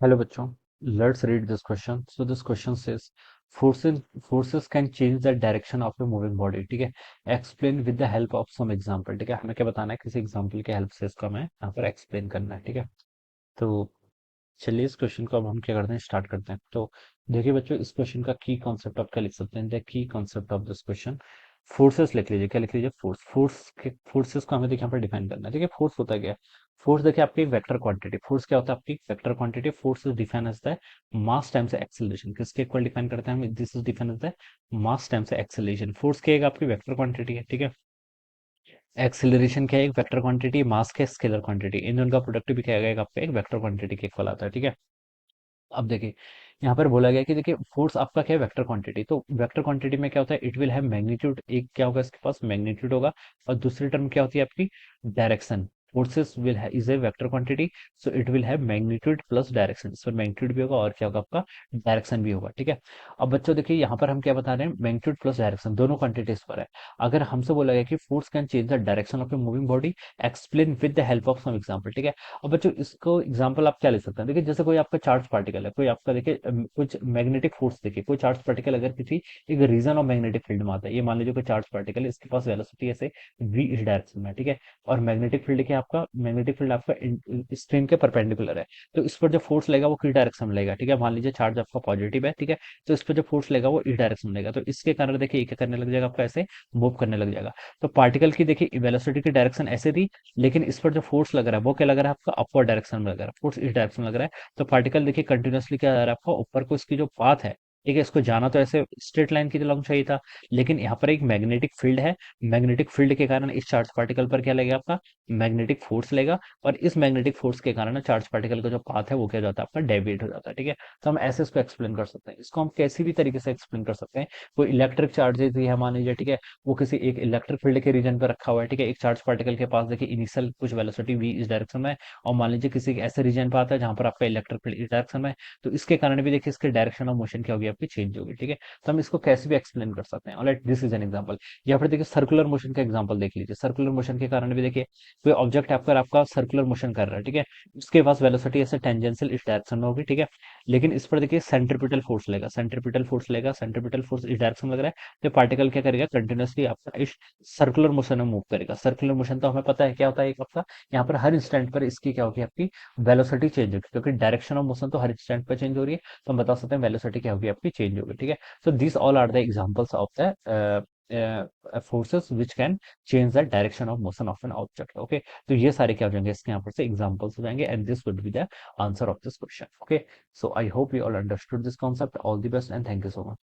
Hello बच्चों, let's read this question. So this question says forces can change the direction of a moving body. ठीक है, explain with the help of some example. ठीक है, हमें क्या बताना है, किसी एग्जांपल के हेल्प से इसको हमें यहाँ पर एक्सप्लेन करना है. ठीक है, तो चलिए इस क्वेश्चन को अब हम क्या करते हैं, स्टार्ट करते हैं. तो देखिए बच्चों, इस क्वेश्चन का की कॉन्सेप्ट आप क्या लिख सकते हैं, the key concept of this question. Forces लिख लीजिए, क्या लिख लीजिए, फोर्सेस को हमें देखिए यहाँ पर डिफाइन करना है. ठीक है, फोर्स होता है क्या, फोर्स देखिए आपकी वेक्टर क्वांटिटी. फोर्स क्या होता है, आपकी vector quantity. Force is define as the mass times acceleration. किसके इक्वल डिफाइन करते हैं हम, this is define as the mass times acceleration. Force क्या है, आपकी वेक्टर क्वांटिटी है. ठीक है, एक्सेलरेशन क्या है, एक वेक्टर क्वांटिटी. मास क्या है, स्केलर क्वांटिटी. इन दोनों का प्रोडक्ट भी क्या है, आपका एक वेक्टर क्वांटिटी के इक्वल आता है. ठीक है, अब देखिए यहाँ पर बोला गया कि देखिए फोर्स आपका क्या है, वेक्टर क्वांटिटी. तो वेक्टर क्वांटिटी में क्या होता है, इट विल हैव मैग्नीट्यूड. एक क्या होगा, इसके पास मैग्नीट्यूड होगा. और दूसरी टर्म क्या होती है आपकी, direction. Forces will is a vector quantity, so it will have magnitude plus direction. इस पर मैग्नीट्यूड भी होगा और क्या होगा आपका, डायरेक्शन भी होगा. ठीक है, अब बच्चों देखिए यहाँ पर हम क्या बता रहे हैं, मैग्नीट्यूड प्लस डायरेक्शन दोनों क्वांटिटीज पर है. अगर हमसे बोला गया कि force can change the direction of a moving body, explain with the help of some example. ठीक है, अब बच्चों इसको एग्जांपल आप क्या ले सकते हैं, देखिए जैसे कोई आपका चार्ज पार्टिकल है, कोई आपका देखिए कुछ मैग्नेटिक फोर्स. देखिए कोई चार्ज पार्टिकल अगर किसी एक रीजन ऑफ मैग्नेटिक फील्ड में आता है, ये मान लीजिए कोई चार्ज पार्टिकल है, इसके पास वेलोसिटी ऐसे v इस डायरेक्शन में है. ठीक है, और मैग्नेटिक फील्ड क्या है, आपका मैग्नेटिक फील्ड आपका स्क्रीन के परपेंडिकुलर है. तो इस पर जो फोर्स लगेगा वो किस डायरेक्शन में लगेगा. ठीक है, मान लीजिए चार्ज आपका पॉजिटिव है. ठीक है, तो इस पर जो फोर्स लगेगा वो इस डायरेक्शन में लगेगा. तो इसके कारण देखिए ये क्या करने लग जाएगा, आपका ऐसे मूव करने लग जाएगा. तो पार्टिकल की देखिए वेलोसिटी की डायरेक्शन ऐसे थी, लेकिन इस पर जो फोर्स लग रहा है वो क्या लग रहा है, आपका अपवर्ड डायरेक्शन में लग रहा है. फोर्स इस डायरेक्शन में लग रहा है. तो पार्टिकल देखिए कंटिन्यूअसली क्या जा रहा है, आपका ऊपर को इसकी जो पाथ है, ठीक है, इसको जाना तो ऐसे स्ट्रेट लाइन की लॉन्ग चाहिए था, लेकिन यहाँ पर एक मैग्नेटिक फील्ड है. मैग्नेटिक फील्ड के कारण इस चार्ज पार्टिकल पर क्या लगेगा, आपका मैग्नेटिक फोर्स लेगा. और इस मैग्नेटिक फोर्स के कारण चार्ज पार्टिकल का जो पाथ है वो क्या हो जाता है, आपका डेविएट हो जाता है. ठीक है, तो हम ऐसे इसको एक्सप्लेन कर सकते हैं. इसको हम कैसी भी तरीके से एक्सप्लेन कर सकते हैं. कोई इलेक्ट्रिक चार्जेस भी है मान लीजिए, ठीक है, वो किसी एक इलेक्ट्रिक फील्ड के रीजन पर रखा हुआ है. ठीक है, एक चार्ज पार्टिकल के पास देखिए इनिशियल कुछ वेलोसिटी v इस डायरेक्शन में है, और मान लीजिए किसी ऐसे रीजन पर आता है जहां पर आपका इलेक्ट्रिक फील्ड इस डायरेक्शन में है. तो इसके कारण भी देखिए इसके डायरेक्शन ऑफ मोशन क्या होगी, आपकी चेंज होगी. ठीक है, तो हम इसको कैसे भी एक्सप्लेन कर सकते हैं. Alright, this is an example. यहाँ पर देखिए सर्कुलर मोशन का एग्जांपल देख लीजिए. सर्कुलर मोशन के कारण भी देखिए कोई ऑब्जेक्ट आपका सर्कुलर मोशन कर रहा है. ठीक है, उसके पास वेलोसिटी ऐसे टेंजेंशियल इस डायरेक्शन में होगी. ठीक है, लेकिन इस पर देखिए सेंट्रीपिटल फोर्स लेगा. सेंट्रीपिटल फोर्स लेगा, सेंट्रीपिटल फोर्स इस डायरेक्शन में लग रहा है. तो पार्टिकल क्या करेगा, कंटिन्यूअसली आपका इस सर्कुलर मोशन में मूव करेगा. सर्कुलर मोशन तो हमें पता है क्या होता है, एक आपका यहाँ पर हर इंस्टेंट पर इसकी क्या होगी, आपकी वेलोसिटी चेंज होगी, क्योंकि डायरेक्शन ऑफ मोशन तो हर इंस्टेंट पर चेंज हो रही है. तो हम बता सकते हैं वेलोसिटी क्या होगी, आपकी चेंज होगी. ठीक है, so this all are the examples of the forces which can change the direction of motion of an object. Okay, तो ये सारे क्या हो जाएंगे, इसके यहाँ पर से एग्जांपल्स हो जाएंगे, and this would be the answer of this question. Okay, so I hope you all understood this concept. All the best and thank you so much.